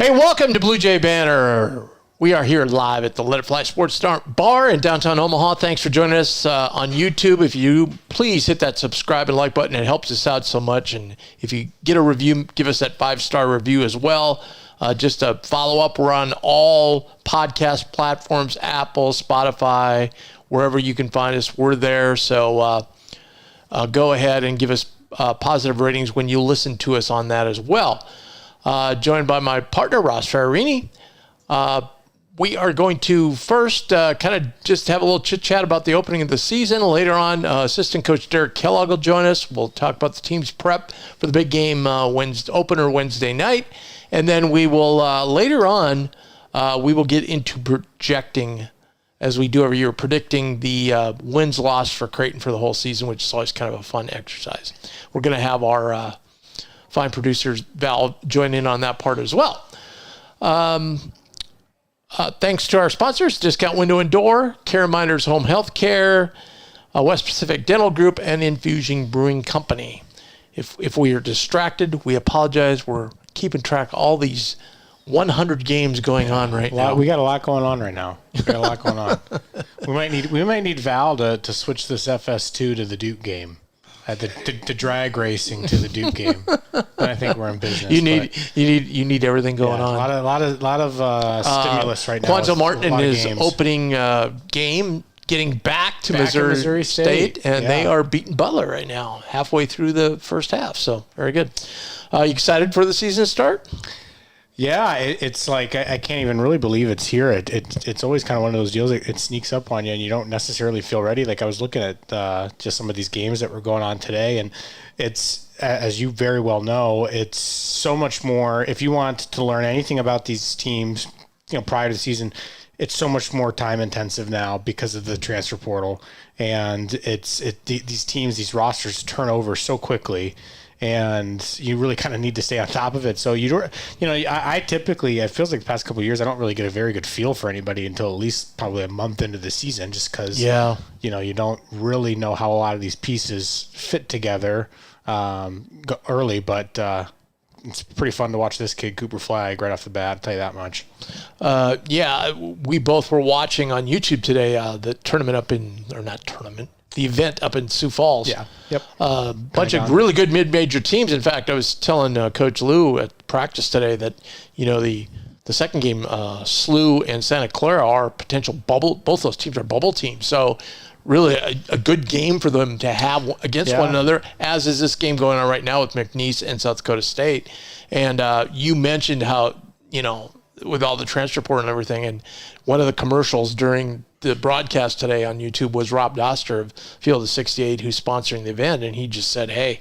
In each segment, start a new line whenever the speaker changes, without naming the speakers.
Hey, welcome to Bluejay Banter. We are here live at the Let It Fly Sports Bar in downtown Omaha. Thanks for joining us on YouTube. If you please hit that subscribe and like button, it helps us out so much. And if you get a review, give us that 5-star review as well. Just to follow up, we're on all podcast platforms, Apple, Spotify, wherever you can find us, we're there. So go ahead and give us positive ratings when you listen to us on that as well. Joined by my partner, Ross Ferrarini. We are going to first kind of just have a little chit-chat about the opening of the season. Later on, assistant coach Derek Kellogg will join us. We'll talk about the team's prep for the big game opener Wednesday night. And then we will, later on, we will get into projecting, as we do every year, predicting the wins-loss for Creighton for the whole season, which is always kind of a fun exercise. We're going to have our fine producers, Val, join in on that part as well. Thanks to our sponsors, Discount Window and Door, Care Minders Home Health Care, West Pacific Dental Group, and Infusing Brewing Company. If we are distracted, we apologize. We're keeping track of all these 100 games going on right now.
We got a lot going on right now. We might need Val to switch this FS2 to the Duke game. The drag racing to the Duke game. And I think we're in business.
You need everything going on.
A lot of stimulus right now.
Quanzo Martin in his opening game, getting back to Missouri State, and they are beating Butler right now, halfway through the first half. So very good. You excited for the season to start?
Yeah, it's like I can't even really believe it's here. It's always kind of one of those deals. It sneaks up on you, and you don't necessarily feel ready. Like I was looking at just some of these games that were going on today, and it's, as you very well know, it's so much more. If you want to learn anything about these teams, prior to the season, it's so much more time intensive now because of the transfer portal, and these teams, these rosters turn over so quickly. And you really kind of need to stay on top of it. So I typically, it feels like the past couple of years, I don't really get a very good feel for anybody until at least probably a month into the season, just because you don't really know how a lot of these pieces fit together early. But it's pretty fun to watch this kid Cooper Flagg right off the bat. I'll tell you that much.
We both were watching on YouTube today the the event up in Sioux Falls.
Yeah. Yep.
Bunch of really good mid-major teams. In fact, I was telling Coach Lou at practice today that, the second game, SLU and Santa Clara are potential bubble. Both those teams are bubble teams. So really a good game for them to have against one another, as is this game going on right now with McNeese and South Dakota State. And you mentioned how, with all the transfer portal and everything, and one of the commercials during the broadcast today on YouTube was Rob Doster of Field of 68, who's sponsoring the event, and he just said, hey,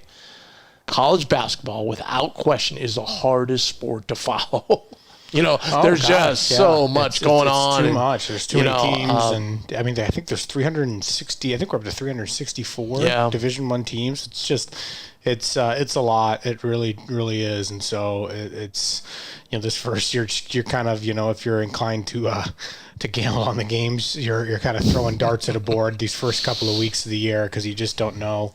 college basketball, without question, is the hardest sport to follow. There's so much going on.
It's too much. There's too many teams, and I think there's 360. I think we're up to 364 Division I teams. It's just, it's a lot. It really, really is. And so it's, this first year, you're kind of, if you're inclined to gamble on the games, you're kind of throwing darts at a board these first couple of weeks of the year because you just don't know,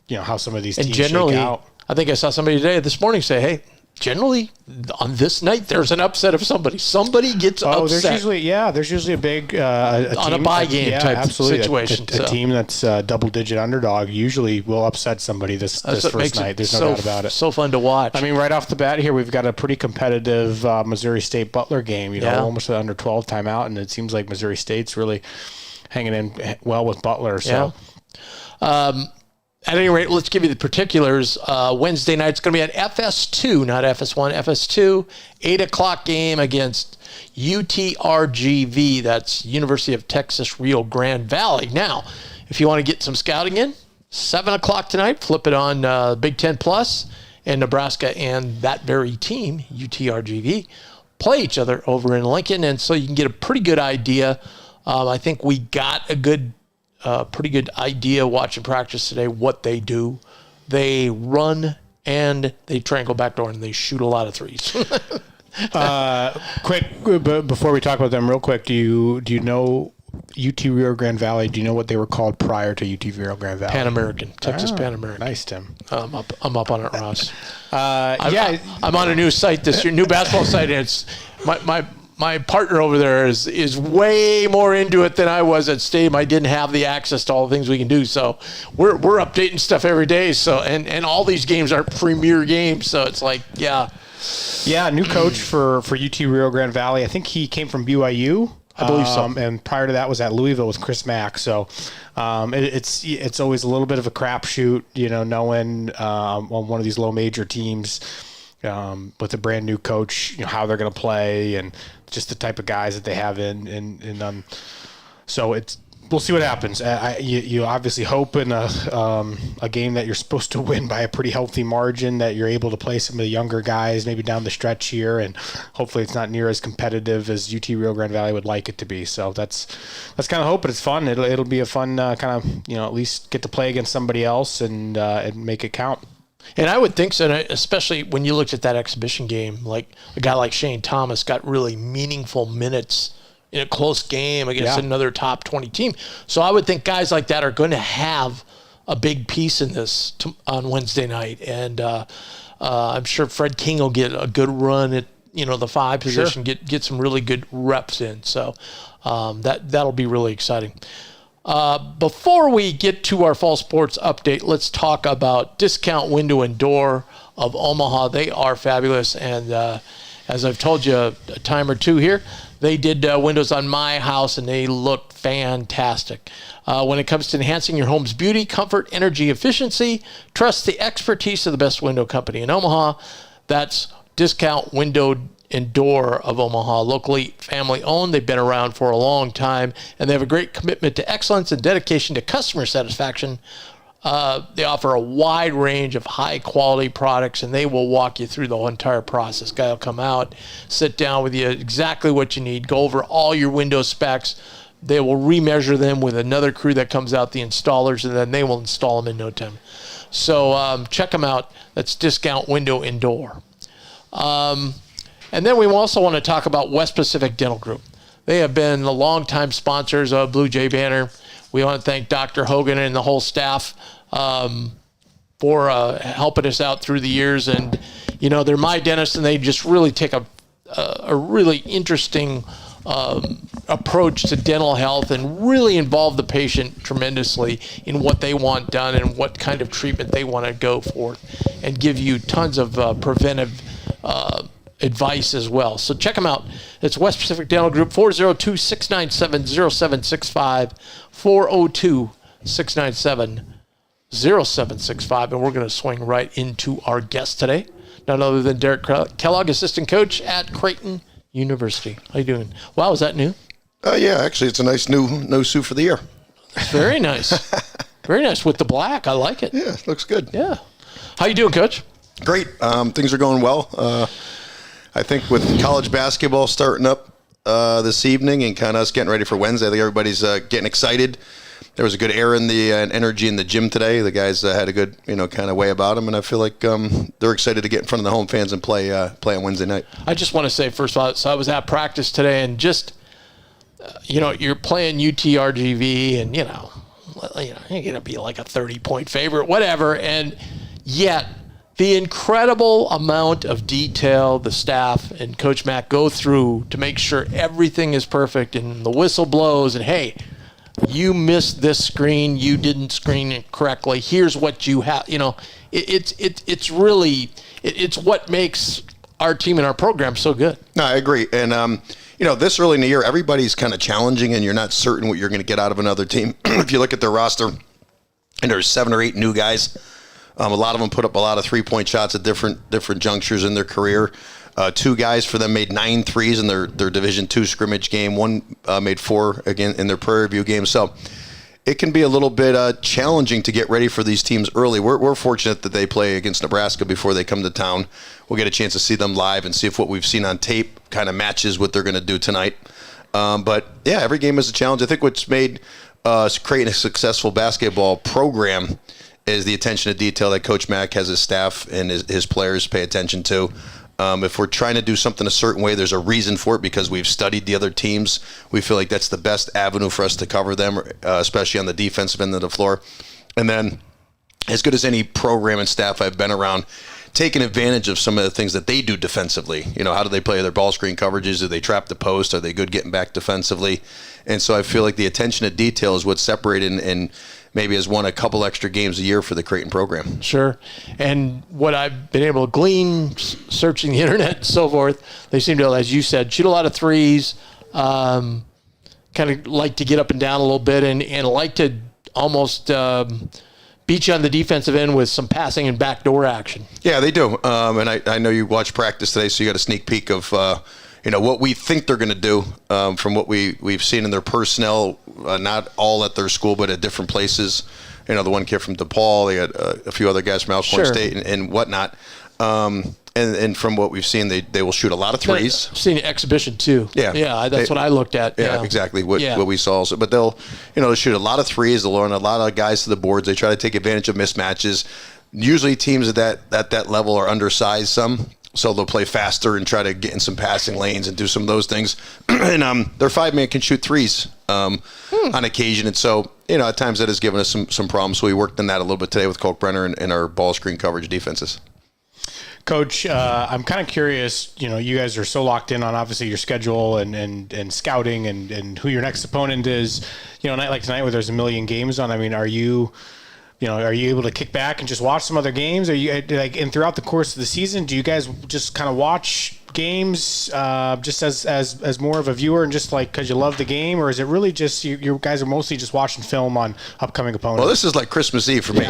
how some of these teams shake out.
I think I saw somebody this morning say, hey, generally on this night there's an upset of somebody. Somebody gets upset.
There's usually a big
on a bye game type situation.
A team that's a double-digit underdog usually will upset somebody this first night. There's no doubt about it.
So fun to watch.
I mean, right off the bat here, we've got a pretty competitive Missouri State Butler game. Almost an under 12 timeout, and it seems like Missouri State's really hanging in well with Butler. So.
Yeah. At any rate, let's give you the particulars. Wednesday night, it's going to be at FS2, not FS1, FS2, 8 o'clock game against UTRGV. That's University of Texas Rio Grande Valley. Now, if you want to get some scouting in, 7 o'clock tonight, flip it on Big Ten Plus, and Nebraska and that very team, UTRGV, play each other over in Lincoln, and so you can get a pretty good idea. I think we got a pretty good idea watching practice today what they do. They run and they try and go backdoor and they shoot a lot of threes.
Quick, before we talk about them real quick, do you know UT Rio Grande Valley, do you know what they were called prior to UT Rio Grande Valley?
Pan American, Texas Pan American.
Nice, Tim.
I'm up on it, Ross.
I'm
on a new site this year, new basketball site, and it's my partner over there is way more into it than I was at Stadium. I didn't have the access to all the things we can do, so we're updating stuff every day. So and all these games are premier games, so it's like
new coach for UT Rio Grande Valley. I think he came from BYU.
I believe so.
And prior to that was at Louisville with Chris Mack. So it's always a little bit of a crapshoot, knowing on one of these low major teams with a brand new coach, how they're going to play and just the type of guys that they have in. So we'll see what happens. You obviously hope in a game that you're supposed to win by a pretty healthy margin, that you're able to play some of the younger guys maybe down the stretch here, and hopefully it's not near as competitive as UT Rio Grande Valley would like it to be. So that's kind of hope, but it's fun. It'll be a fun kind of at least get to play against somebody else and make it count.
And I would think so, especially when you looked at that exhibition game, like a guy like Shane Thomas got really meaningful minutes in a close game against another top 20 team. So I would think guys like that are going to have a big piece in this on Wednesday night. And I'm sure Fred King will get a good run at, the 5 position, get some really good reps in. So that'll be really exciting. Before we get to our fall sports update, let's talk about Discount Window and Door of Omaha. They are fabulous. And as I've told you a time or two here, they did windows on my house, and they look fantastic. When it comes to enhancing your home's beauty, comfort, energy, efficiency, trust the expertise of the best window company in Omaha. That's Discount Window and Door of Omaha, locally family-owned. They've been around for a long time, and they have a great commitment to excellence and dedication to customer satisfaction. They offer a wide range of high-quality products, and they will walk you through the whole entire process. Guy will come out, sit down with you, exactly what you need, go over all your window specs. They will remeasure them with another crew that comes out, the installers, and then they will install them in no time. So check them out. That's Discount Window and Door. And then we also want to talk about West Pacific Dental Group. They have been the longtime sponsors of Bluejay Banter. We want to thank Dr. Hogan and the whole staff for helping us out through the years. And, they're my dentists, and they just really take a really interesting approach to dental health and really involve the patient tremendously in what they want done and what kind of treatment they want to go for, and give you tons of preventive advice as well. So check them out. It's West Pacific Dental Group, 402-697-0765, 402-697-0765. And we're going to swing right into our guest today, none other than Derek Kellogg, assistant coach at Creighton University. How you doing? Wow, is that new?
Yeah, actually, it's a nice new suit for the year.
Very nice. Very nice with the black. I like it.
Yeah, looks good.
Yeah. How you doing, Coach?
Great. Things are going well. I think with college basketball starting up this evening and kind of us getting ready for Wednesday, I think everybody's getting excited. There was a good air in the energy in the gym today. The guys had a good, kind of way about them, and I feel like they're excited to get in front of the home fans and play on Wednesday night. I
just want to say, first of all, so I was at practice today, and just, you're playing UTRGV, and, you're going to be like a 30-point favorite, whatever, and yet the incredible amount of detail the staff and Coach Mack go through to make sure everything is perfect, and the whistle blows, and hey, you missed this screen, you didn't screen it correctly, here's what you have. It's really what makes our team and our program so good.
No, I agree. And this early in the year, everybody's kind of challenging, and you're not certain what you're going to get out of another team. If you look at their roster, and there's 7 or 8 new guys, a lot of them put up a lot of 3-point shots at different junctures in their career. 2 guys for them made 9 threes in their Division II scrimmage game. 1 made 4 again in their Prairie View game. So it can be a little bit challenging to get ready for these teams early. We're fortunate that they play against Nebraska before they come to town. We'll get a chance to see them live and see if what we've seen on tape kind of matches what they're going to do tonight. But yeah, every game is a challenge. I think what's made Creighton a successful basketball program is the attention to detail that Coach Mack has his staff and his players pay attention to. If we're trying to do something a certain way, there's a reason for it because we've studied the other teams. We feel like that's the best avenue for us to cover them, especially on the defensive end of the floor. And then, as good as any program and staff I've been around, taking advantage of some of the things that they do defensively. How do they play their ball screen coverages? Do they trap the post? Are they good getting back defensively? And so I feel like the attention to detail is what's separated and maybe has won a couple extra games a year for the Creighton program.
Sure. And what I've been able to glean, searching the internet and so forth, they seem to, as you said, shoot a lot of threes, kind of like to get up and down a little bit and like to almost beat you on the defensive end with some passing and backdoor action.
Yeah, they do. And I know you watched practice today, so you got a sneak peek of what we think they're going to do from what we've seen in their personnel, not all at their school, but at different places. The one kid from DePaul, they got a few other guys from Alcorn State and whatnot. And from what we've seen, they will shoot a lot of threes.
I've seen an exhibition too. Yeah, that's what I looked at.
Yeah, exactly what we saw. So, but they'll shoot a lot of threes. They'll run a lot of guys to the boards. They try to take advantage of mismatches. Usually, teams at that level are undersized some. So they'll play faster and try to get in some passing lanes and do some of those things. And their 5-man can shoot threes on occasion. And so, at times that has given us some problems. So we worked on that a little bit today with Kalkbrenner and our ball screen coverage defenses.
Coach, I'm kind of curious, you guys are so locked in on obviously your schedule and scouting and who your next opponent is. A night like tonight where there's a million games on, I mean, are you able to kick back and just watch some other games? Are you and throughout the course of the season, do you guys just kind of watch games just as more of a viewer and just like because you love the game, or is it really just you guys are mostly just watching film on upcoming opponents?
Well, this is like Christmas Eve for me.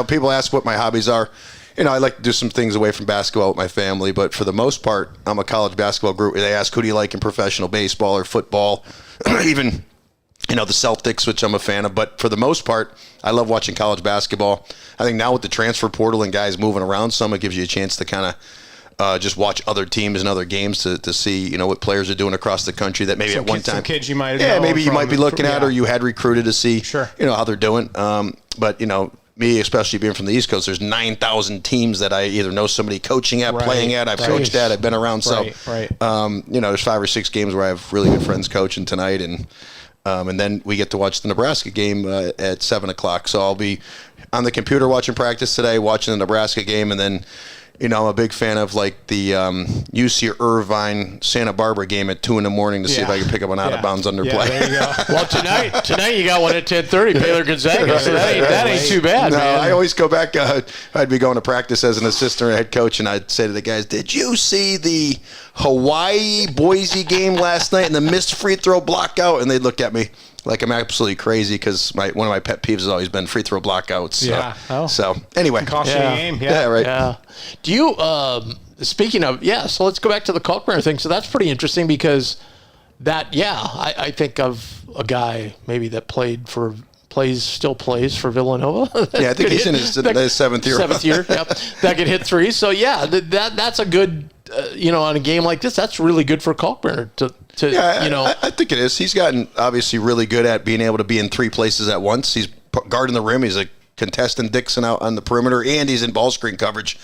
People ask what my hobbies are. I like to do some things away from basketball with my family, but for the most part, I'm a college basketball group. They ask, who do you like in professional baseball or football, even the Celtics, which I'm a fan of. But for the most part, I love watching college basketball. I think now with the transfer portal and guys moving around some, it gives you a chance to kind of just watch other teams and other games to see, what players are doing across the country that maybe at one time.
Some kids you might
you might be looking at or you had recruited to see, how they're doing. But, me, especially being from the East Coast, there's 9,000 teams that I either know somebody coaching at, playing at, I've coached at, I've been around. So, there's 5 or 6 games where I have really good friends coaching tonight. And then we get to watch the Nebraska game at 7 o'clock. So I'll be on the computer watching practice today, watching the Nebraska game. And then, I'm a big fan of like the UC Irvine Santa Barbara game at 2 a.m. to see if I can pick up an out of bounds under play.
There you go.
Well, tonight you got one at 10:30, Baylor Gonzaga. So that ain't too bad,
no,
man.
I always go back. I'd be going to practice as an assistant or head coach, and I'd say to the guys, "Did you see the Hawaii Boise game last night and the missed free throw block out?" And they'd look at me like I'm absolutely crazy because one of my pet peeves has always been free throw blockouts.
Yeah.
So anyway,
cost you a game.
Yeah. Right.
Yeah. Do you? Speaking of, so let's go back to the Kalkbrenner thing. So that's pretty interesting because I think of a guy maybe that still plays for Villanova.
Yeah, I think he's in his 7th year.
7th year. Yep. That could hit threes. So that's a good. On a game like this, that's really good for Kalkbrenner
I think it is. He's gotten obviously really good at being able to be in 3 places at once. He's guarding the rim. He's a contestant Dixon out on the perimeter, and he's in ball screen coverage.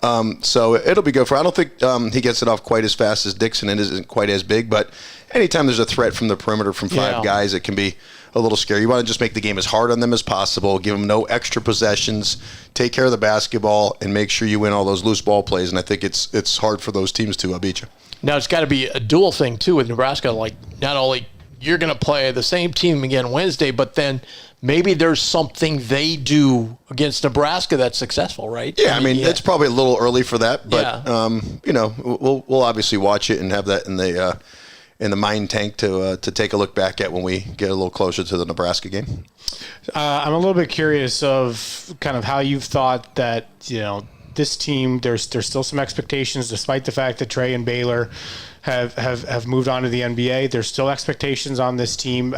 So it'll be good for. I don't think he gets it off quite as fast as Dixon and isn't quite as big, but anytime there's a threat from the perimeter from 5 guys, it can be a little scary. You want to just make the game as hard on them as possible, give them no extra possessions, take care of the basketball, and make sure you win all those loose ball plays. And I think it's hard for those teams to beat you.
Now, it's got to be a dual thing, too, with Nebraska. Like, not only you're going to play the same team again Wednesday, but then maybe there's something they do against Nebraska that's successful, right?
Yeah, I mean it's probably a little early for that, but, we'll obviously watch it and have that in the mind tank to take a look back at when we get a little closer to the Nebraska game.
I'm a little bit curious of kind of how you've thought that, this team, there's still some expectations despite the fact that Trey and Baylor have moved on to the NBA. There's still expectations on this team,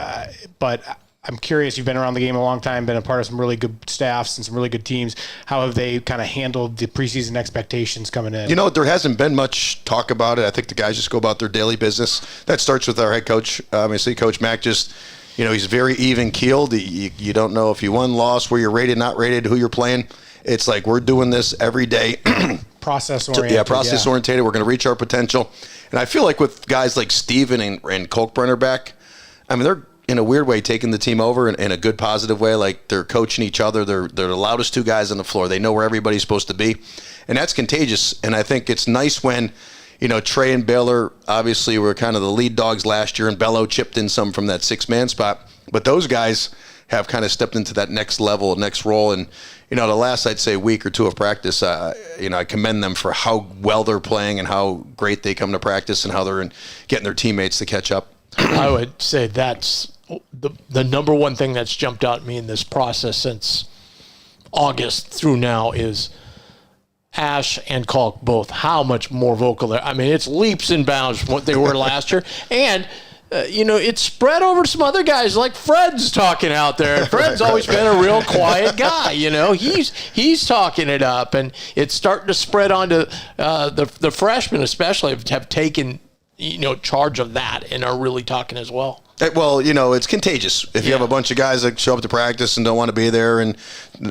but I'm curious, you've been around the game a long time, been a part of some really good staffs and some really good teams. How have they kind of handled the preseason expectations coming in?
There hasn't been much talk about it. I think the guys just go about their daily business. That starts with our head coach. Obviously, Coach Mack just, he's very even-keeled. You don't know if you won, lost, where you're rated, not rated, who you're playing. It's like we're doing this every day,
process oriented.
Process oriented. We're going to reach our potential. And I feel like with guys like Steven and Kolkbrenner back, I mean, they're in a weird way taking the team over in a good positive way. Like they're coaching each other. They're the loudest two guys on the floor. They know where everybody's supposed to be. And that's contagious. And I think it's nice when, Trey and Baylor obviously were kind of the lead dogs last year, and Bello chipped in some from that 6-man spot. But those guys have kind of stepped into that next level, next role. And, the last, I'd say, week or two of practice, I commend them for how well they're playing and how great they come to practice and how they're getting their teammates to catch up.
I would say that's the number one thing that's jumped out at me in this process since August through now is Ash and Kalk both, how much more vocal they're. I mean, it's leaps and bounds from what they were last year. And, it's spread over some other guys like Fred's talking out there. And Fred's always been a real quiet guy, He's talking it up, and it's starting to spread onto the freshmen especially have taken, charge of that and are really talking as well.
Well, it's contagious. If you have a bunch of guys that show up to practice and don't want to be there and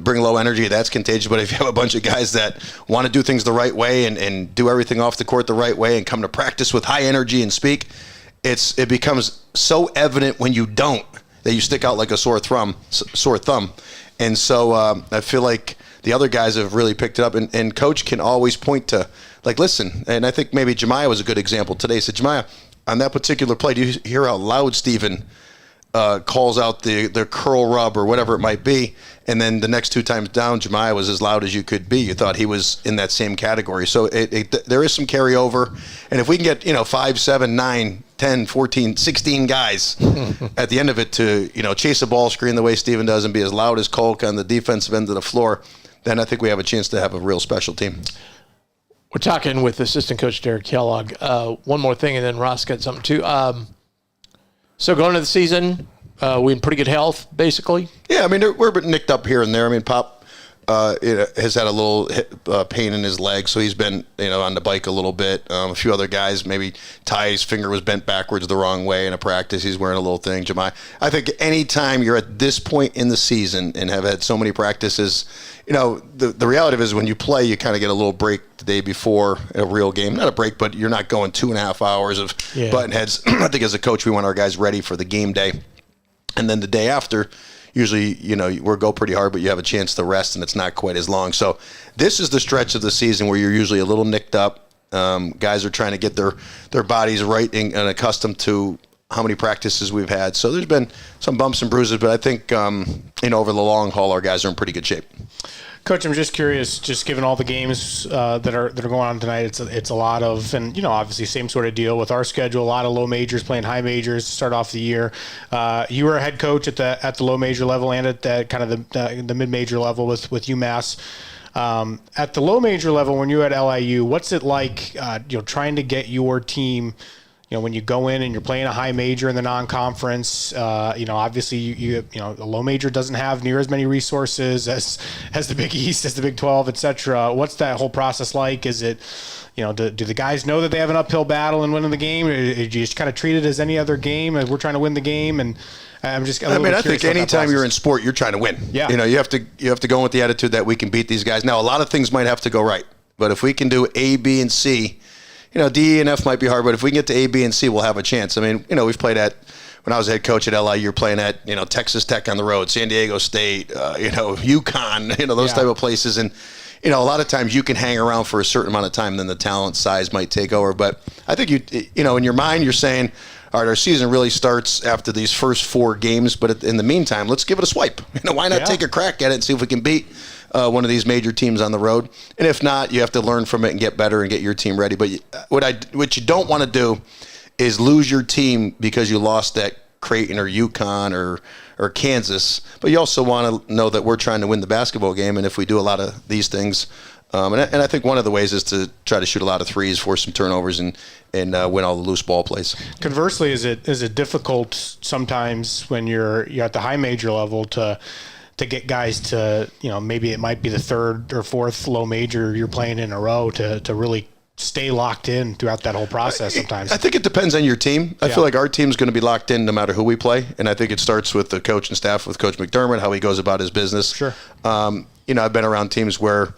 bring low energy, that's contagious. But if you have a bunch of guys that want to do things the right way and do everything off the court the right way and come to practice with high energy and speak, it becomes so evident when you don't that you stick out like a sore thumb. And so I feel like the other guys have really picked it up. And Coach can always point to, like, listen, and I think maybe Jemiah was a good example today. He said, Jemiah, on that particular play, do you hear how loud Steven calls out the curl rub or whatever it might be? And then the next two times down, Jemiah was as loud as you could be. You thought he was in that same category. So there is some carryover. And if we can get, 5, 7, 9, 10, 14, 16 guys at the end of it to, chase a ball screen the way Steven does and be as loud as Kolk on the defensive end of the floor, then I think we have a chance to have a real special team.
We're talking with assistant coach Derek Kellogg. One more thing, and then Ross got something too. So going into the season, we in pretty good health, basically?
Yeah, I mean, we're a bit nicked up here and there. I mean, Pop has had a little pain in his leg, so he's been, on the bike a little bit. A few other guys, maybe Ty's finger was bent backwards the wrong way in a practice. He's wearing a little thing. Jemiah, I think anytime you're at this point in the season and have had so many practices, the reality of it is when you play, you kind of get a little break the day before a real game. Not a break, but you're not going 2.5 hours of button heads. I think as a coach, we want our guys ready for the game day. And then the day after, usually, we'll go pretty hard, but you have a chance to rest, and it's not quite as long. So this is the stretch of the season where you're usually a little nicked up. Guys are trying to get their bodies right and accustomed to how many practices we've had. So there's been some bumps and bruises, but I think, over the long haul, our guys are in pretty good shape.
Coach, I'm just curious, just given all the games that are going on tonight, it's a lot of, and obviously same sort of deal with our schedule, a lot of low majors playing high majors to start off the year. You were a head coach at the low major level and at the kind of the mid major level with UMass. At the low major level, when you're at LIU, what's it like, trying to get your team? When you go in and you're playing a high major in the non-conference, obviously you a low major doesn't have near as many resources as the Big East, as the Big 12, et cetera. What's that whole process like? Is it, do the guys know that they have an uphill battle in winning the game? Or do you just kind of treat it as any other game? We're trying to win the game, and I'm just.
I think anytime you're in sport, you're trying to win.
Yeah.
You have to go with the attitude that we can beat these guys. Now, a lot of things might have to go right, but if we can do A, B, and C. D, E, and F might be hard, but if we can get to A, B, and C, we'll have a chance. I mean, we've played at, when I was head coach at LIU, you're playing at, Texas Tech on the road, San Diego State, UConn, those type of places. And, a lot of times you can hang around for a certain amount of time, then the talent size might take over. But I think in your mind, you're saying, all right, our season really starts after these first 4 games, but in the meantime, let's give it a swipe. Why not take a crack at it and see if we can beat one of these major teams on the road? And if not, you have to learn from it and get better and get your team ready. But what you don't want to do is lose your team because you lost at Creighton or UConn or Kansas. But you also want to know that we're trying to win the basketball game, and if we do a lot of these things, and I think one of the ways is to try to shoot a lot of threes, force some turnovers, and win all the loose ball plays.
Conversely, is it difficult sometimes when you're at the high major level to get guys to, maybe it might be the 3rd or 4th low major you're playing in a row to really stay locked in throughout that whole process sometimes?
I think it depends on your team. I feel like our team's going to be locked in no matter who we play, and I think it starts with the coach and staff, with Coach McDermott, how he goes about his business.
Sure.
I've been around teams where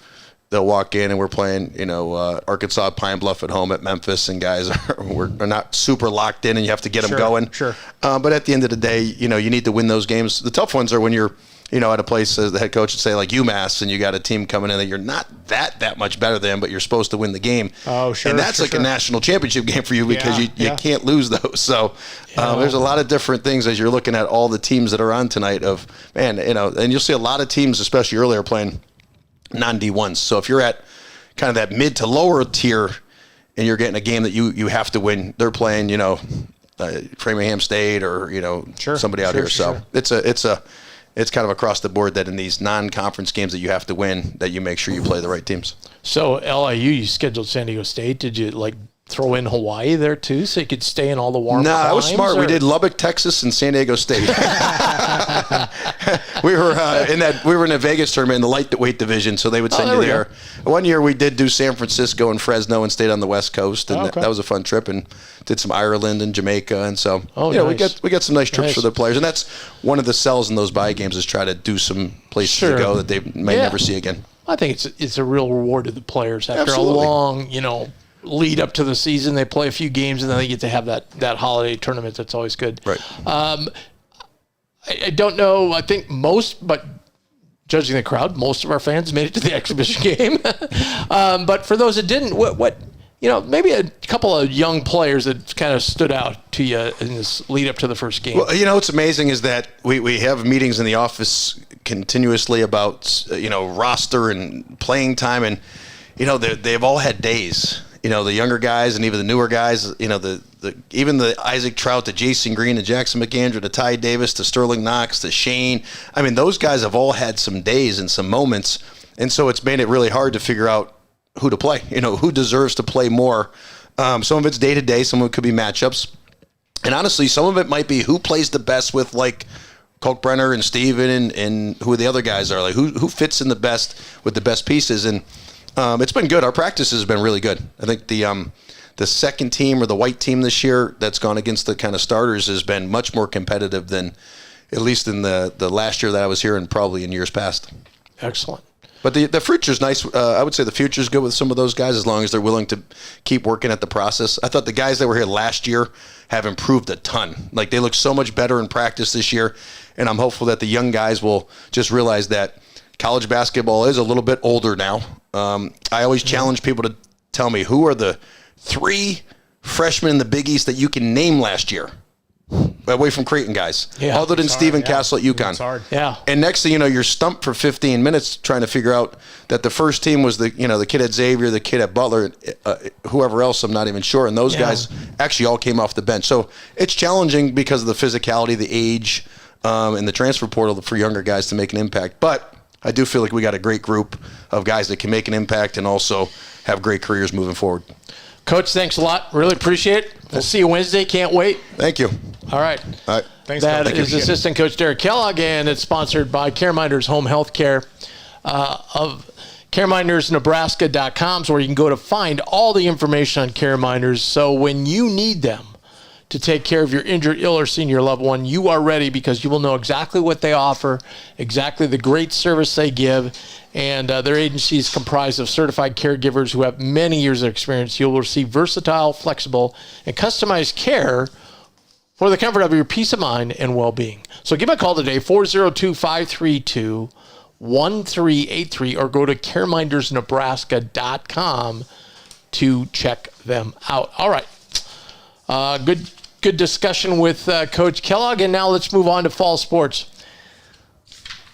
they'll walk in and we're playing, Arkansas Pine Bluff at home at Memphis, and guys are not super locked in, and you have to get them going.
Sure.
But at the end of the day, you need to win those games. The tough ones are when you're, at a place as the head coach would say, like UMass, and you got a team coming in that you're not that much better than, but you're supposed to win the game.
Oh, sure.
And that's a national championship game for you because you can't lose those. So there's a lot of different things as you're looking at all the teams that are on tonight and you'll see a lot of teams, especially earlier, playing non-D1s. So if you're at kind of that mid to lower tier and you're getting a game that you have to win, they're playing, Framingham State or, somebody out here. So it's kind of across the board that in these non-conference games that you have to win, that you make sure you play the right teams.
So LIU, you scheduled San Diego State. Did you throw in Hawaii there too, so you could stay in all the warm?
No, I was smart.
Or?
We did Lubbock, Texas, and San Diego State. we were in a Vegas tournament in the lightweight division, so they would send you there. One year we did do San Francisco and Fresno and stayed on the West Coast, and that was a fun trip. And did some Ireland and Jamaica, and so nice. we got some nice trips for the players, and that's one of the sells in those buy games is try to do some places to go that they may never see again.
I think it's a real reward to the players after
Absolutely.
a long lead up to the season. They play a few games and then they get to have that holiday tournament. That's always good.
Right.
I don't know. I think but judging the crowd, most of our fans made it to the exhibition game. But for those that didn't, what maybe a couple of young players that kind of stood out to you in this lead up to the first game.
Well, what's amazing is that we have meetings in the office continuously about roster and playing time, and they've all had days. The younger guys and even the newer guys, even the Isaac Trout, the Jason Green, the Jackson McAndrew, the Ty Davis, the Sterling Knox, the Shane. I mean, those guys have all had some days and some moments. And so it's made it really hard to figure out who to play, who deserves to play more. Some of it's day to day. Some of it could be matchups. And honestly, some of it might be who plays the best with Kalkbrenner and Steven and who the other guys are, who fits in the best with the best pieces. And it's been good. Our practice has been really good. I think the second team or the white team this year that's gone against the kind of starters has been much more competitive than at least in the last year that I was here and probably in years past.
Excellent.
But the future's nice. I would say the future's good with some of those guys as long as they're willing to keep working at the process. I thought the guys that were here last year have improved a ton. They look so much better in practice this year, and I'm hopeful that the young guys will just realize that college basketball is a little bit older now. I always challenge people to tell me who are the 3 freshmen in the Big East that you can name last year, away from Creighton guys, other than Stephen Castle at UConn. It's
hard.
Yeah.
And next thing you know, you're stumped for 15 minutes trying to figure out that the first team was the kid at Xavier, the kid at Butler, whoever else, I'm not even sure. And those guys actually all came off the bench. So it's challenging because of the physicality, the age, and the transfer portal for younger guys to make an impact. But I do feel like we got a great group of guys that can make an impact and also have great careers moving forward.
Coach, thanks a lot. Really appreciate it. We'll see you Wednesday. Can't wait.
Thank you.
All right.
All right.
Thanks,
That is Assistant Coach Derek Kellogg, and it's sponsored by CareMinders Home Health Care of CareMindersNebraska.com, where you can go to find all the information on CareMinders. So when you need them to take care of your injured, ill, or senior loved one, you are ready because you will know exactly what they offer, exactly the great service they give, and their agency is comprised of certified caregivers who have many years of experience. You'll receive versatile, flexible, and customized care for the comfort of your peace of mind and well-being. So give a call today, 402-532-1383, or go to caremindersnebraska.com to check them out. All right. Good discussion with Coach Kellogg, and now let's move on to fall sports.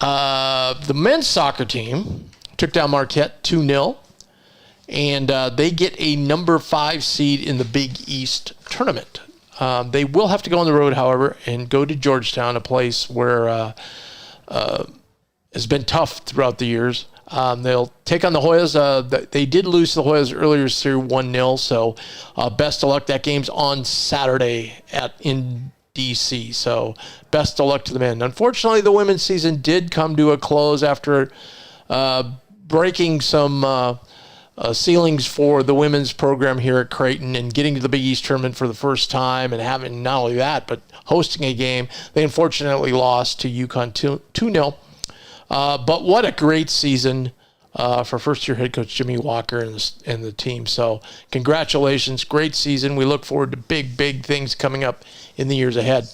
The men's soccer team took down Marquette 2-0, and they get a number 5 seed in the Big East tournament. They will have to go on the road, however, and go to Georgetown, a place where has been tough throughout the years. They'll take on the Hoyas. They did lose to the Hoyas earlier this year 1-0, so best of luck. That game's on Saturday in D.C., so best of luck to the men. Unfortunately, the women's season did come to a close after breaking some ceilings for the women's program here at Creighton and getting to the Big East tournament for the first time and having not only that, but hosting a game. They unfortunately lost to UConn 2-0. But what a great season for first-year head coach Jimmy Walker and the team. So congratulations. Great season. We look forward to big, big things coming up in the years ahead.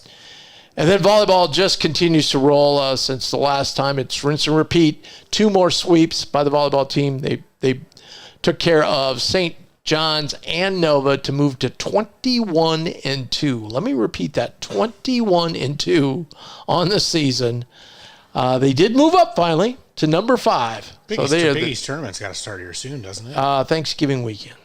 And then volleyball just continues to roll since the last time. It's rinse and repeat. 2 more sweeps by the volleyball team. They took care of St. John's and Nova to move to 21-2. Let me repeat that, 21-2 on the season. They did move up finally to number 5.
Big East tournament's got to start here soon, doesn't it?
Thanksgiving weekend.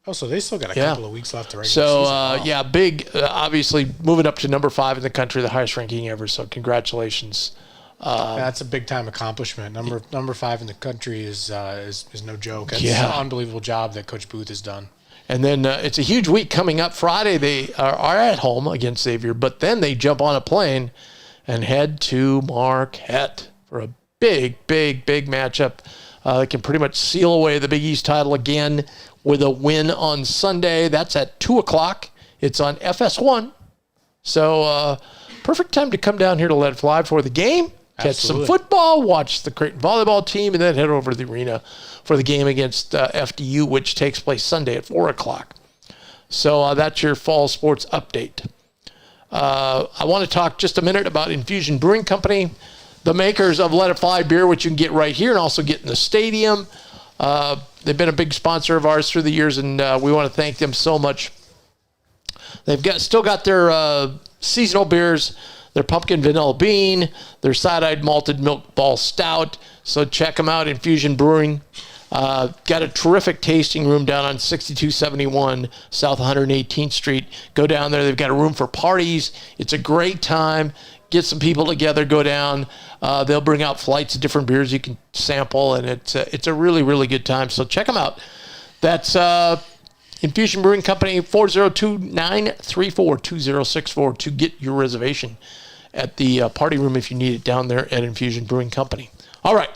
Oh, so they still got a couple of weeks left to regular season.
So,
Wow.
big, obviously moving up to number 5 in the country, the highest ranking ever. So congratulations.
That's a big time accomplishment. Number 5 in the country is no joke. That's an unbelievable job that Coach Booth has done.
And then it's a huge week coming up. Friday they are at home against Xavier, but then they jump on a plane and head to Marquette for a big, big, big matchup. They can pretty much seal away the Big East title again with a win on Sunday. That's at 2:00. It's on FS1. So perfect time to come down here to Let It Fly for the game. Catch some football, watch the Creighton volleyball team, and then head over to the arena for the game against FDU, which takes place Sunday at 4:00. So that's your fall sports update. I want to talk just a minute about Infusion Brewing Company, the makers of Let It Fly beer, which you can get right here and also get in the stadium. They've been a big sponsor of ours through the years, and we want to thank them so much. They've still got their seasonal beers, their pumpkin vanilla bean, their side-eyed malted milk ball stout. So check them out, Infusion Brewing. Got a terrific tasting room down on 6271 South 118th Street. Go down there. They've got a room for parties. It's a great time. Get some people together, go down. They'll bring out flights of different beers you can sample, and it's a really, really good time. So check them out. That's Infusion Brewing Company, 402-934-2064 to get your reservation at the party room if you need it down there at Infusion Brewing Company. All right.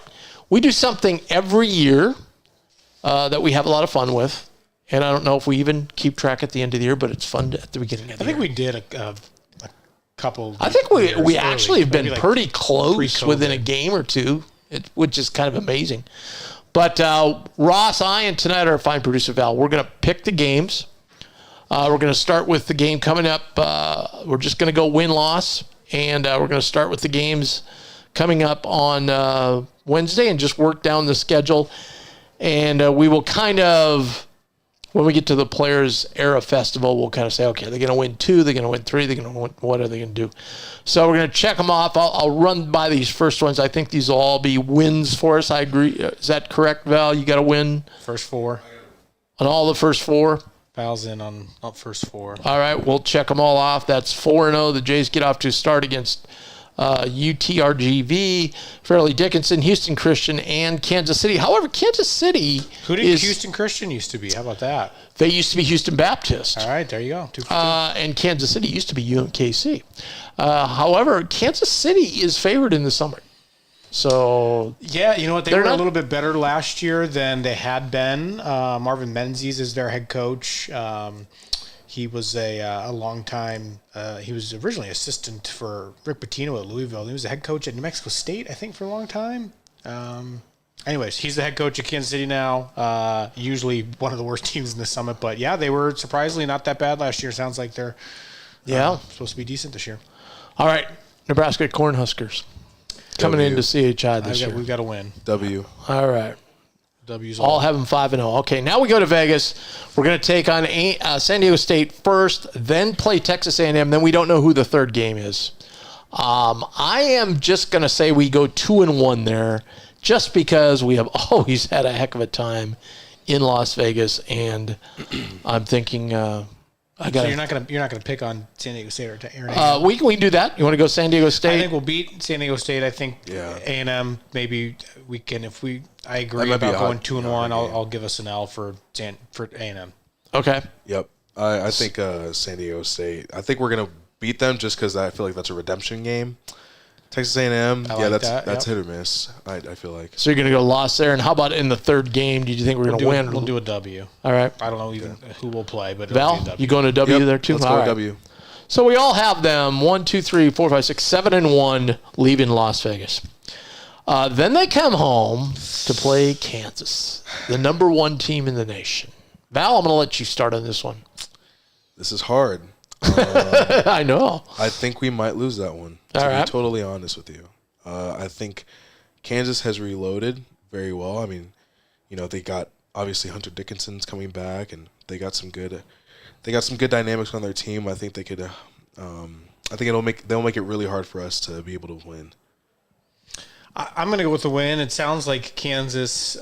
We do something every year that we have a lot of fun with, and I don't know if we even keep track at the end of the year, but it's fun at the beginning of the year.
I think we did a couple.
I think we actually have been pretty close within a game or two, which is kind of amazing. But Ross, I, and tonight our fine producer Val, we're going to pick the games. We're going to start with the game coming up. We're just going to go win-loss, and we're going to start with the games coming up on Wednesday and just work down the schedule. And we will kind of, when we get to the Players Era Festival, we'll kind of say, okay, they're going to win 2, they're going to win 3, they're going to win, what are they going to do? So we're going to check them off. I'll run by these first ones. I think these will all be wins for us. I agree. Is that correct, Val? You got to win?
First 4.
On all the first 4?
Val's in on first 4.
All right, we'll check them all off. That's 4-0. The Jays get off to a start against UTRGV, Fairleigh Dickinson, Houston Christian, and Kansas City. However, Kansas City
Who did Houston Christian used to be? How about that?
They used to be Houston Baptist.
All right, there you go. 2 for 2.
And Kansas City used to be UMKC. However, Kansas City is favored in the summer. So
yeah, you know what? They were a little bit better last year than they had been. Marvin Menzies is their head coach. He was a long time. He was originally assistant for Rick Pitino at Louisville. He was a head coach at New Mexico State, I think, for a long time. Anyways, he's the head coach at Kansas City now. Usually one of the worst teams in the Summit, but yeah, they were surprisingly not that bad last year. Sounds like they're supposed to be decent this year.
All right, Nebraska Cornhuskers coming into CHI this year.
We've got to win.
W.
All right.
W's
all have them 5-0. Okay, now we go to Vegas. We're going to take on San Diego State first, then play Texas A&M. Then we don't know who the third game is. I am just going to say we go 2-1 there, just because we have always had a heck of a time in Las Vegas, and I'm thinking
So you're not gonna pick on San Diego State or A&M?
we can do that. You want to go San Diego State?
I think we'll beat San Diego State. I think A&M maybe we can. I agree about going 2-1. I'll give us an L for A&M.
Okay.
Yep. I think San Diego State. I think we're gonna beat them just because I feel like that's a redemption game. Texas A&M, that's hit or miss. I feel like.
So you're going to go loss there, and how about in the third game? Do you think we're going to win?
We'll do a W.
All right.
I don't know even who will play, but
Val, you going to W there too?
Let's go W.
So we all have them 1, 2, 3, 4, 5, 6, 7-1 leaving Las Vegas. Then they come home to play Kansas, the number 1 team in the nation. Val, I'm going to let you start on this one.
This is hard.
I know.
I think we might lose that one, to be totally honest with you. I think Kansas has reloaded very well. I mean, they got, obviously, Hunter Dickinson's coming back, and they got some good dynamics on their team. I think they could I think they'll make it really hard for us to be able to win.
I'm going to go with the win. It sounds like Kansas,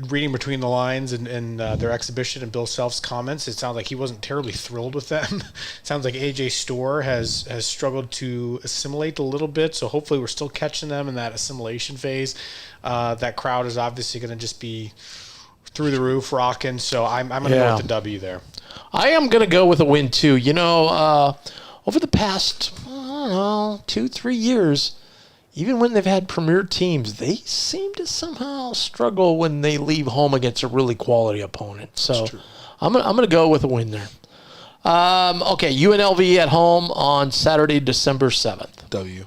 reading between the lines and their exhibition and Bill Self's comments, it sounds like he wasn't terribly thrilled with them. It sounds like AJ Storr has struggled to assimilate a little bit, so hopefully we're still catching them in that assimilation phase. That crowd is obviously going to just be through the roof rocking, so I'm going to go with the W there.
I am going to go with a win, too. Over the past, 2-3 years, even when they've had premier teams, they seem to somehow struggle when they leave home against a really quality opponent. So I'm going to go with a win there. Okay, UNLV at home on Saturday, December 7th.
W.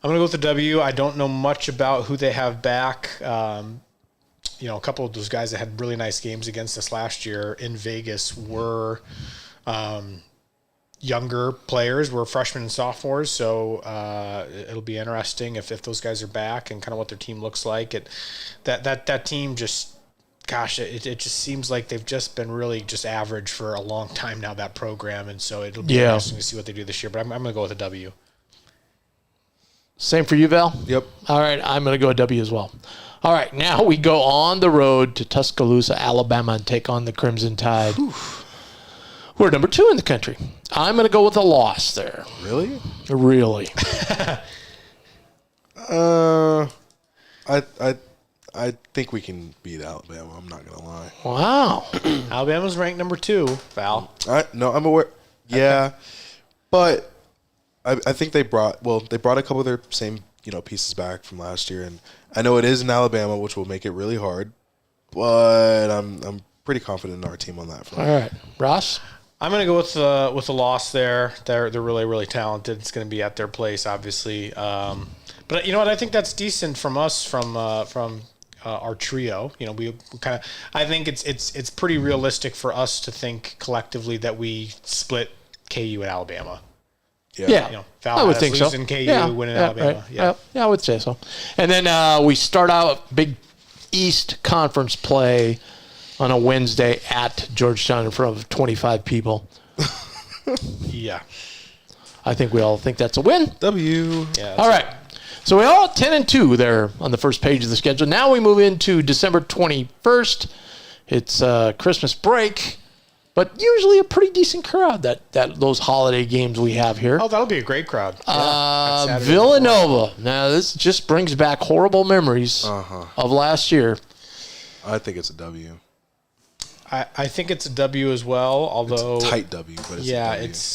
I'm going to go with the W. I don't know much about who they have back. A couple of those guys that had really nice games against us last year in Vegas were younger players, were freshmen and sophomores, so it'll be interesting if those guys are back and kind of what their team looks like. That team just, it just seems like they've just been really just average for a long time now, that program, and so it'll be interesting to see what they do this year, but I'm going to go with a W.
Same for you, Val?
Yep.
All right, I'm going to go a W as well. All right, now we go on the road to Tuscaloosa, Alabama, and take on the Crimson Tide. We're number 2 in the country. I'm going to go with a loss there.
Really?
Really.
I think we can beat Alabama. I'm not going to lie.
Wow.
Alabama's ranked number 2, Val.
No, I'm aware. Yeah, but I think they brought a couple of their same pieces back from last year, and I know it is in Alabama, which will make it really hard. But I'm pretty confident in our team on that front.
All right, Ross.
I'm going to go with the loss there. They're really, really talented. It's going to be at their place, obviously. But you know what? I think that's decent from us, from our trio. We kind of. I think it's pretty realistic for us to think collectively that we split KU and Alabama.
Yeah.
Val
I would think so.
Losing KU, winning Alabama.
Right. Yeah, I would say so. And then we start out Big East Conference play on a Wednesday at Georgetown in front of 25 people.
Yeah.
I think we all think that's a win.
W.
Yeah.
All right. So we all 10-2 there on the first page of the schedule. Now we move into December 21st. It's Christmas break, but usually a pretty decent crowd that those holiday games we have here.
Oh, that'll be a great crowd.
Villanova. Now this just brings back horrible memories of last year.
I think it's a W.
I think it's a W as well, although
it's a tight W, but it's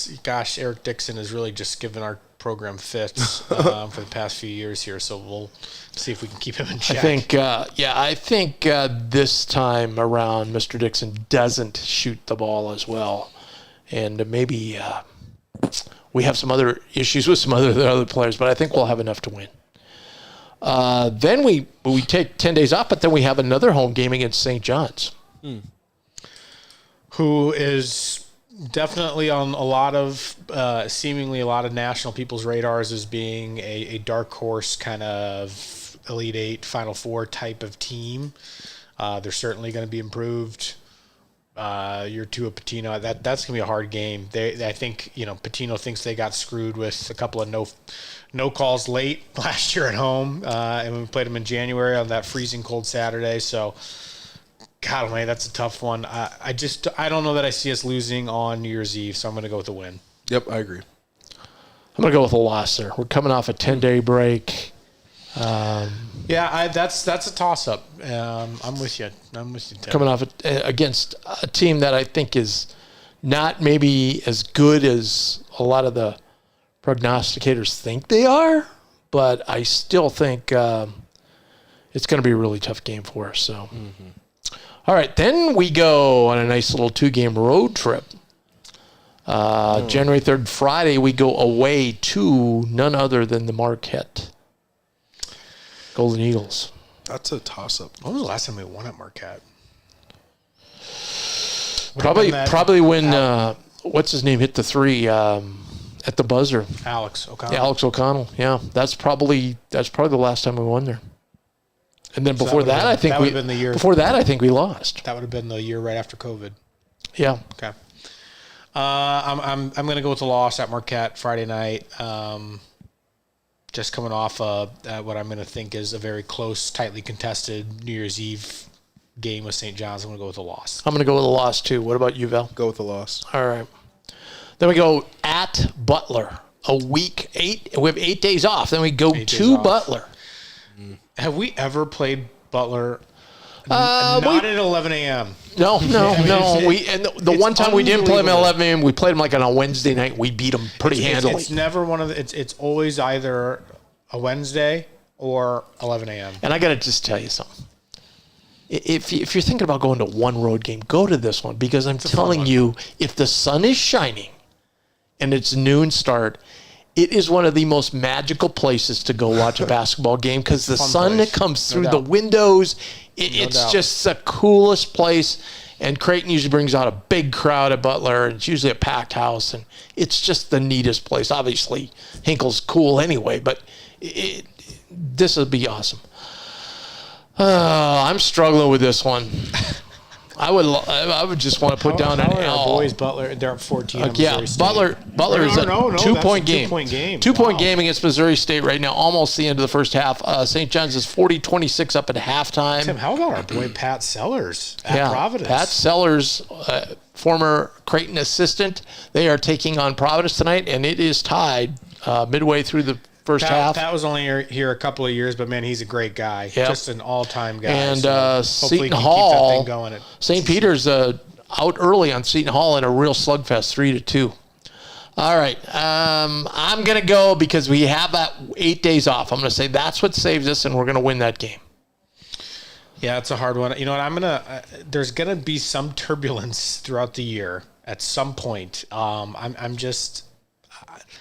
a W.
Eric Dixon has really just given our program fits for the past few years here, so we'll see if we can keep him in check.
I think this time around Mr. Dixon doesn't shoot the ball as well, and maybe we have some other issues with some other players, but I think we'll have enough to win. Then we take 10 days off, but then we have another home game against St. John's.
Who is definitely on seemingly a lot of national people's radars as being a dark horse kind of Elite Eight, Final Four type of team. They're certainly going to be improved. Year 2 of Patino, that's going to be a hard game. I think Patino thinks they got screwed with a couple of no calls late last year at home, and we played them in January on that freezing cold Saturday. So, God, man, that's a tough one. I don't know that I see us losing on New Year's Eve, so I'm going to go with the win.
Yep, I agree.
I'm going to go with a loss there. We're coming off a 10-day break.
That's a toss-up. I'm with you. Tim.
Coming off against a team that I think is not maybe as good as a lot of the prognosticators think they are, but I still think it's going to be a really tough game for us. So. Mm-hmm. All right, then we go on a nice little 2-game road trip. January 3rd, Friday, we go away to none other than the Marquette Golden Eagles.
That's a toss-up.
When was the last time we won at Marquette?
Probably when what's his name hit the three at the buzzer.
Alex O'Connell.
Yeah, Alex O'Connell. Yeah, that's probably the last time we won there. And then before that, I think we lost.
That would have been the year right after COVID.
Yeah.
Okay. I'm going to go with the loss at Marquette Friday night. Just coming off what I'm going to think is a very close, tightly contested New Year's Eve game with St. John's. I'm going to go with the loss.
I'm going to go with a loss too. What about you, Val?
Go with the loss.
All right. Then we go at Butler. We have 8 days off. Then we go to Butler.
Have we ever played Butler? Not at 11 a.m.
No. The one time we didn't play them at 11 a.m., we played them like on a Wednesday night. We beat them pretty handily.
It's never one of the. It's always either a Wednesday or 11 a.m.
And I got to just tell you something. If you're thinking about going to one road game, go to this one because I'm telling you, if the sun is shining and it's noon start, it is one of the most magical places to go watch a basketball game because the sun that comes through the windows, it's just the coolest place. And Creighton usually brings out a big crowd at Butler. It's usually a packed house, and it's just the neatest place. Obviously, Hinkle's cool anyway, but this would be awesome. I'm struggling with this one. I would just want to put down an L.
Our boys, Butler, they're up 14.
Yeah, Butler is a 2-point game.
2-point game.
2-point game against Missouri State right now, almost the end of the first half. St. John's is 40-26 up at halftime.
Tim, how about our boy Pat Sellers at Providence?
Pat Sellers, former Creighton assistant. They are taking on Providence tonight, and it is tied midway through the first half.
Pat was only here a couple of years, but man, he's a great guy.
Yep.
Just an all-time guy.
And
so
Seton Hall, St. Peter's out early on Seton Hall in a real slugfest, 3-2. All right, I'm gonna go because we have that 8 days off. I'm gonna say that's what saves us, and we're gonna win that game.
Yeah, it's a hard one. You know what? There's gonna be some turbulence throughout the year at some point. I'm just.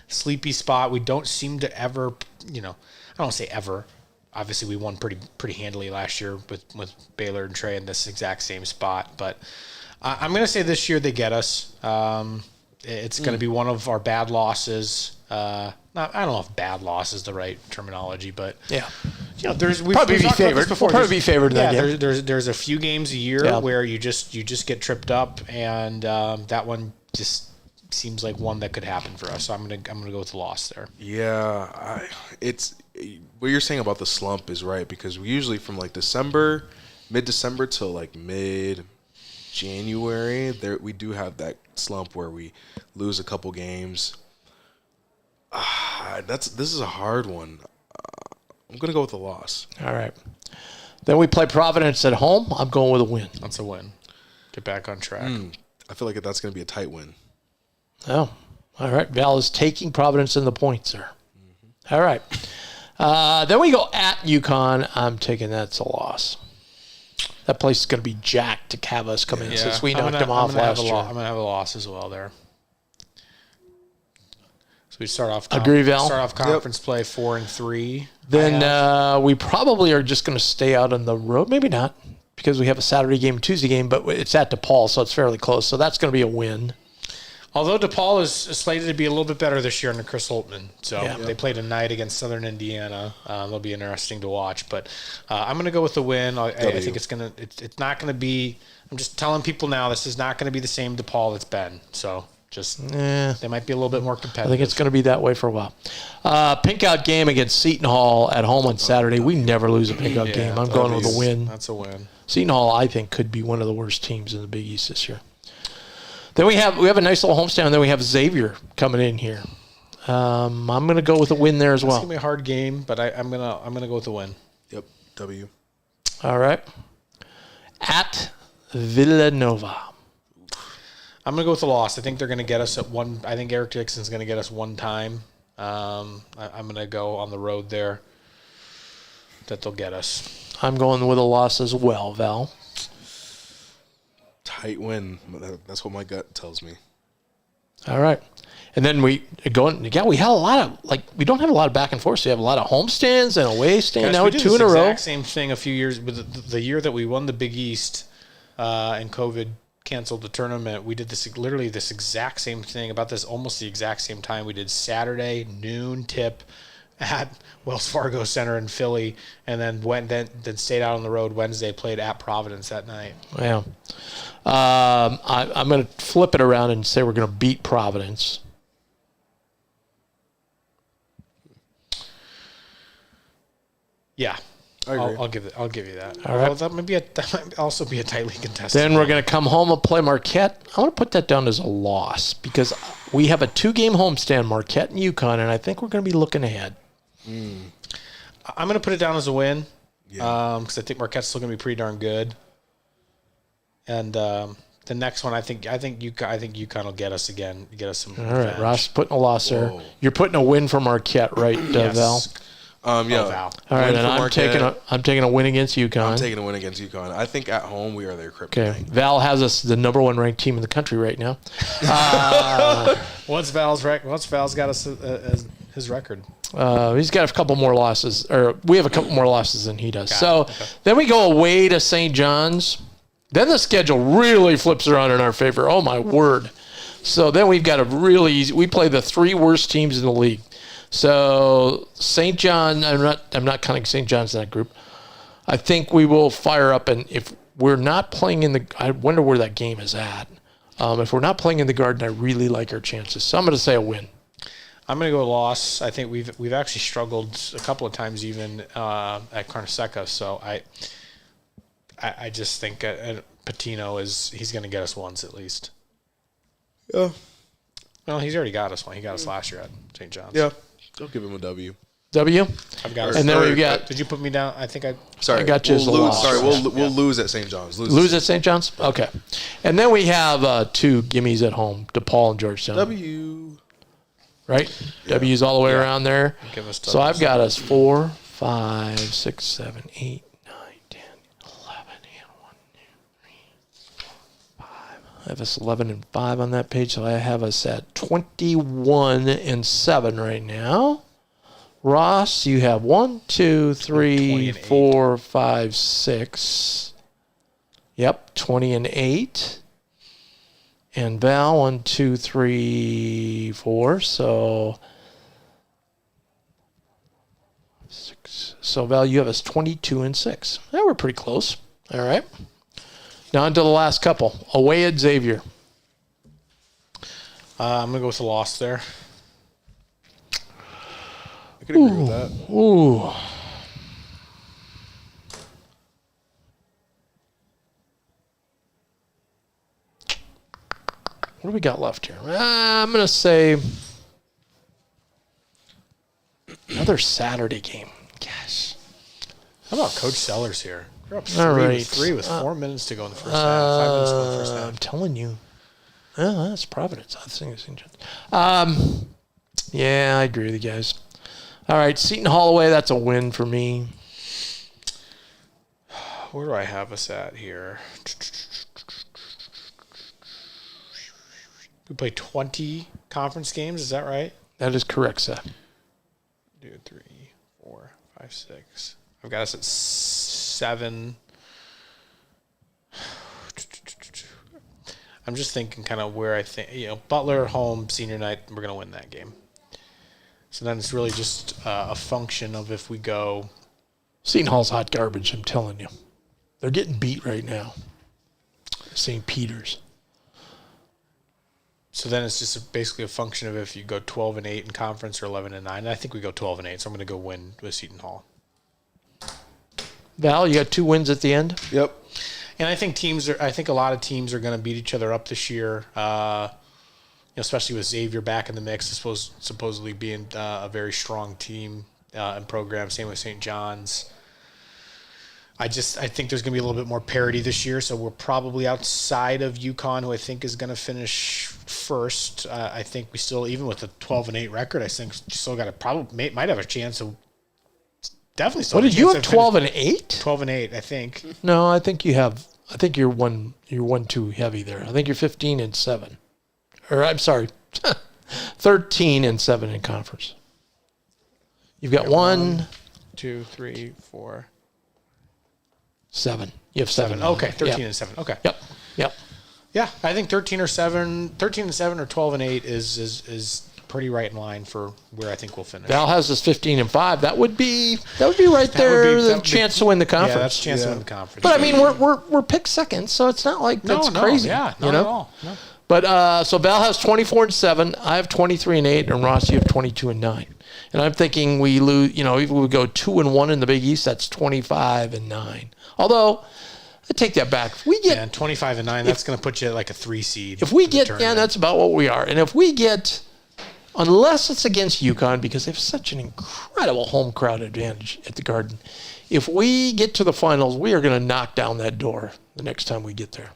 Sleepy spot. We don't seem to ever, I don't say ever. Obviously, we won pretty handily last year with Baylor and Trey in this exact same spot. But I'm going to say this year they get us. It's going to be one of our bad losses. I don't know if bad loss is the right terminology, but
yeah,
we'll
probably be favored. We'll probably be favored in that game.
There's a few games a year where you just get tripped up, and that one just seems like one that could happen for us. So I'm gonna go with the loss there.
Yeah, it's what you're saying about the slump is right because we usually from like mid-December till like mid-January, we do have that slump where we lose a couple games. This is a hard one. I'm gonna go with the loss.
All right. Then we play Providence at home. I'm going with a win.
That's a win. Get back on track.
I feel like that's gonna be a tight win.
Oh, all right. Val is taking Providence in the points there. Mm-hmm. All right. Then we go at UConn. I'm taking that's a loss. That place is going to be jacked to have us come in since we knocked them off last year.
I'm going to have a loss as well there. So we start off.
Val?
Start off conference play 4-3.
Then we probably are just going to stay out on the road. Maybe not because we have a Saturday game, Tuesday game, but it's at DePaul, so it's fairly close. So that's going to be a win.
Although DePaul is slated to be a little bit better this year under Chris Holtman. So they play tonight against Southern Indiana. It'll be interesting to watch. But I'm going to go with the win. I think it's not going to be – I'm just telling people now this is not going to be the same DePaul it's been. So just they might be a little bit more competitive.
I think it's going to be that way for a while. Pink out game against Seton Hall at home on Saturday. We never lose a pink out game. I'm going with a win.
That's a win.
Seton Hall, I think, could be one of the worst teams in the Big East this year. Then we have a nice little homestand, and then we have Xavier coming in here. I'm going to go with a win there as well.
It's going to be a hard game, but I'm gonna go with the win.
Yep, W.
All right. At Villanova.
I'm going to go with the loss. I think they're going to get us at one. I think Eric Dixon's going to get us one time. I'm going to go on the road there that they'll get us.
I'm going with a loss as well, Val.
Tight win. That's what my gut tells me.
All right. And then we had a lot of, we don't have a lot of back and forth. So we have a lot of homestands and away stands. Now
we
we're
did
2
this
in a row.
exact same thing a few years, but the year that we won the Big East and COVID canceled the tournament, we did this exact same thing about this almost the exact same time. We did Saturday noon tip at Wells Fargo Center in Philly, and then stayed out on the road Wednesday, played at Providence that night.
Yeah. I'm going to flip it around and say we're going to beat Providence.
Yeah,
I agree.
I'll give you that.
All right.
Well, that might also be a tightly contested.
Then we're going to come home and play Marquette. I want to put that down as a loss because we have a 2-game homestand, Marquette and UConn, and I think we're going to be looking ahead.
I'm going to put it down as a win because I think Marquette's still going to be pretty darn good. And the next one, I think UConn will get us again, get us some.
All right,
revenge.
Ross putting a loss there. You're putting a win for Marquette, right,
Yes.
Val?
Yeah.
Val.
All right,
Win
and
for
I'm taking a win against UConn.
I'm taking a win against UConn. I think at home we are their kryptonite.
Okay, Val has us the number 1 ranked team in the country right now.
Once Val's got us his record.
He's got a couple more losses, or we have a couple more losses than he does. Then we go away to St. John's. Then the schedule really flips around in our favor. Oh my word! So then we've got a really easy. We play the 3 worst teams in the league. So St. John, I'm not counting St. John's in that group. I think we will fire up, and if we're not playing in the, I wonder where that game is at. If we're not playing in the Garden, I really like our chances. So I'm going to say a win.
I'm going to go loss. I think we've actually struggled a couple of times even at Carneseca. So I just think Patino he's going to get us once at least.
Yeah.
Well, he's already got us one. He got us last year at St. John's.
Yeah. I'll give him a W.
W.
I've got us.
And then we've got.
Did you put me down? I think I.
Sorry,
I got you as a
lose.
loss.
Sorry, we'll lose at St. John's.
Lose at St. John's? Okay. And then we have 2 gimmies at home, DePaul and Georgetown.
W.
Right? Yeah. W's all the way around there.
Give us
So I've got us 4, 5, 6, 7, 8, 9, 10, 11, and 1, 2, 3, 4, 5. I have us 11 and 5 on that page, so I have us at 21 and 7 right now. Ross, you have 1, 2, 3, 4, 5, 6. Yep, 20 and 8. And Val, 1, 2, 3, 4. So 6. So Val, you have us 22 and 6. Yeah, we're pretty close. All right. Now on to the last couple. Away at Xavier.
I'm going to go with the loss there.
I could agree with that.
Ooh. What do we got left here? I'm going to say another Saturday game. Gosh.
How about Coach Sellers here? We're up
All right.
3 with 4 minutes to go in the first half. 5 minutes to go in the first half.
I'm telling you. Oh, that's Providence. I think it's St. John's. Yeah, I agree with you guys. All right, Seton Holloway, that's a win for me.
Where do I have us at here? We play 20 conference games. Is that right?
That is correct, Seth.
2, 3, 4, 5, 6. I've got us at 7. I'm just thinking kind of where I think, Butler home, senior night, we're going to win that game. So then it's really just a function of if we go.
Seton Hall's hot garbage, I'm telling you. They're getting beat right now. St. Peter's.
So then it's just basically a function of if you go 12 and 8 in conference or 11 and 9. And I think we go 12 and 8, so I'm going to go win with Seton Hall.
Val, you got 2 wins at the end?
Yep.
And I think a lot of teams are going to beat each other up this year. Especially with Xavier back in the mix, supposedly being a very strong team and program. Same with St. John's. I think there's going to be a little bit more parity this year, so we're probably outside of UConn, who I think is going to finish first. I think we still, even with a 12 and 8 record, I think still got might have a chance of definitely. Still
What did you have? 12 and 8?
12 and 8, I think.
No, I think you have. I think you're one too heavy there. I think you're 15 and 7. Or I'm sorry, 13-7 in conference. You've got 1,
2, 3, 4,
7. You have 7.
Okay, 13-7. Okay.
Yep.
Yeah, I think 13-7 or 12-8 is pretty right in line for where I think we'll finish.
Val has us 15-5. That would be right there. The chance to win the conference.
Yeah, that's a chance to win the conference.
But I mean, we're picked second, so it's not like that's crazy.
Yeah, not at all. No.
But so Val has 24-7. I have 23-8, and Ross, you have 22-9. And I'm thinking we lose. If we go 2-1 in the Big East, that's 25-9. Although I take that back. If we get
25-9. That's going to put you at like a 3 seed.
If we get that's about what we are. And if we get, unless it's against UConn, because they have such an incredible home crowd advantage at the Garden, if we get to the finals, we are going to knock down that door the next time we get there.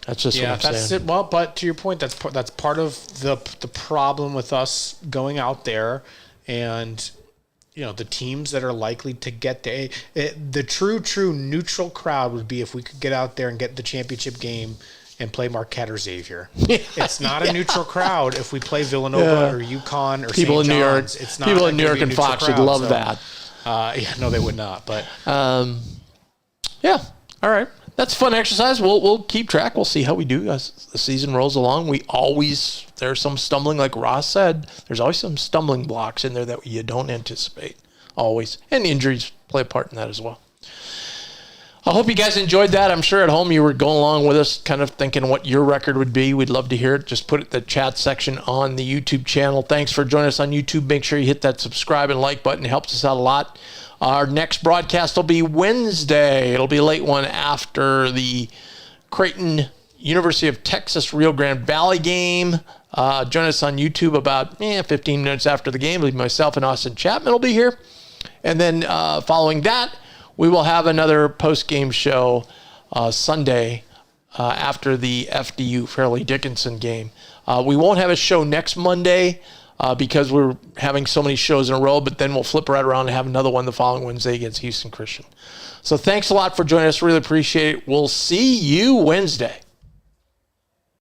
That's just what I'm saying.
That's it. Well, but to your point, that's part of the problem with us going out there, and the teams that are likely to get there. The true neutral crowd would be if we could get out there and get the championship game and play Marquette or Xavier. It's not a neutral crowd if we play Villanova or UConn or
people
St.
in New York.
John's. It's not
people in New York and Fox would love that.
No, they would not. But
yeah, all right. That's a fun exercise. We'll keep track. We'll see how we do as the season rolls along. There's some stumbling, like Ross said. There's always some stumbling blocks in there that you don't anticipate. Always. And injuries play a part in that as well. I hope you guys enjoyed that. I'm sure at home you were going along with us, kind of thinking what your record would be. We'd love to hear it. Just put it in the chat section on the YouTube channel. Thanks for joining us on YouTube. Make sure you hit that subscribe and like button. It helps us out a lot. Our next broadcast will be Wednesday. It'll be a late one after the Creighton University of Texas Rio Grande Valley game. Join us on YouTube about 15 minutes after the game. Myself and Austin Chapman will be here. And then following that, we will have another post-game show Sunday after the FDU Fairleigh Dickinson game. We won't have a show next Monday because we're having so many shows in a row, but then we'll flip right around and have another one the following Wednesday against Houston Christian. So thanks a lot for joining us. Really appreciate it. We'll see you Wednesday.